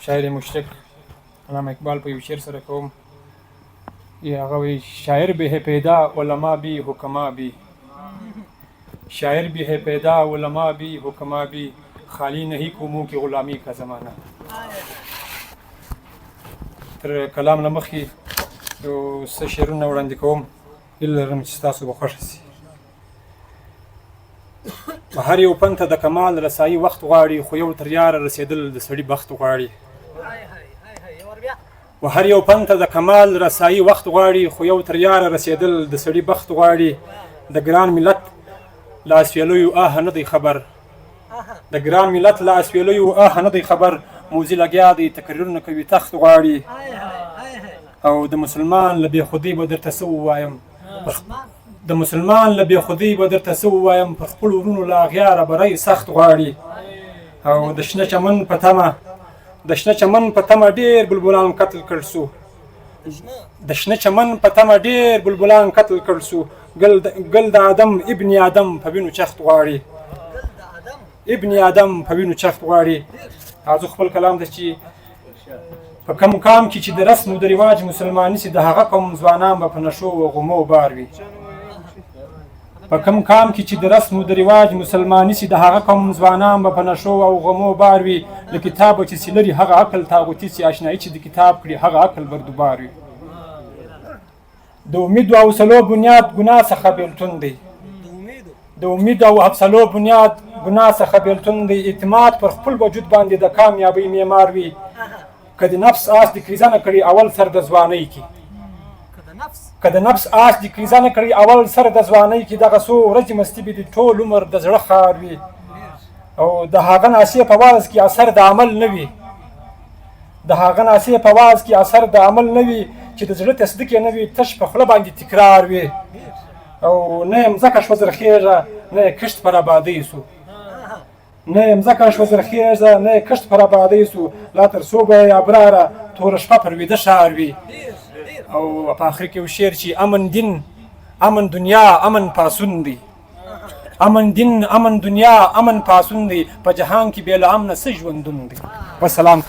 شاعر مشرق علامه اقبال په یو شعر سره کوم. هغه وایي شاعر بھی ہے پیدا علما بھی حکما بھی، شاعر بھی ہے پیدا علما بھی حکما بھی، خالی نہیں قوموں کی غلامی کا زمانہ. تر کلام نه مخکې یو څه شعرونه وړاندې کوم، هیله لرم چې ستاسو به خوښه شي. هر یو فن ته د کمال رسایي وخت غواړي، خو یو تر یاره رسېدل د سړي بخت غواړي. و هر یو فن ته د کمال رسایي وخت غواړي، خو یو تر یاره رسېدل د سړي بخت غواړي. د ګران ملت له اسویلیو آه نه دی خبر، د ګران ملت له اسویلیو آه نه دی خبر، موزي لګیا دی تکررونه کوي تخت غواړي. او د مسلمان له بېخودۍ به درته څه ووایم، د مسلمان له بېخودۍ به درته څه ووایم، پر خپلو ورونو له اغیاره بری سخت غواړي. او د شنه چمن په تمه، د شنه چمن په تمه ډېر بلبلان قتل کړل سو، د شنه چمن په تمه ډېر بلبلان قتل کړل سو. ګل د آدم ابن آدم په وینو چخت غواړي، ابن آدم په وینو چخت غواړي. زه خپل کلام ته چې په کوم کام کې چې د رسم و د رواج مسلماني سي، د هغه قوم ځوانان به په نشو و غمو بار وي. په کوم کام کې چې د رسم و د رواج مسلماني سي، د هغه قوم ځوانان به په نشو او غمو بار وي. له کتابه چې سي لري هغه عقل تاغوتي سي، اشنایي چې د کتاب کړي هغه عقل بردوبار وي. د امید او حوصلو بنیاد ګناه څخه بېلتون دی، د امید او حوصلو بنیاد ګناه څخه بېلتون دی. اعتماد پر خپل وجود باندې د کامیابۍ معمار وي. که د نفس آس د کریزه کړي اول سر د ځوانۍ کې، که د نفس آس د کریزه کړي اول سر د ځوانۍ کې، دغه څو ورځې مستي به د ټول عمر د زړه خار وي. او د هغه ناسې په واز کې اثر د عمل نه وي، د هغه ناسې په واز کې اثر د عمل نه وي، چې د زړه تصدیق یې نه وي، تش په خوله باندې تکرار وي. او نه یې مځکه شوه زرخیږه، نه یې کښت پر آبادۍ سو، نه یې مځکه شوه زرخیږه، نه یې کښت پر آبادۍ سو. لا تر څو به یې ابراره توره شپه پر ویده ښار وي. او په آخر کې یو شعر چې امن دین امن دنیا امن پاسون دی، امن دین امن دنیا امن پاسون دی، په جهان کې بې له امنه څه ژوندون دی. والسلام.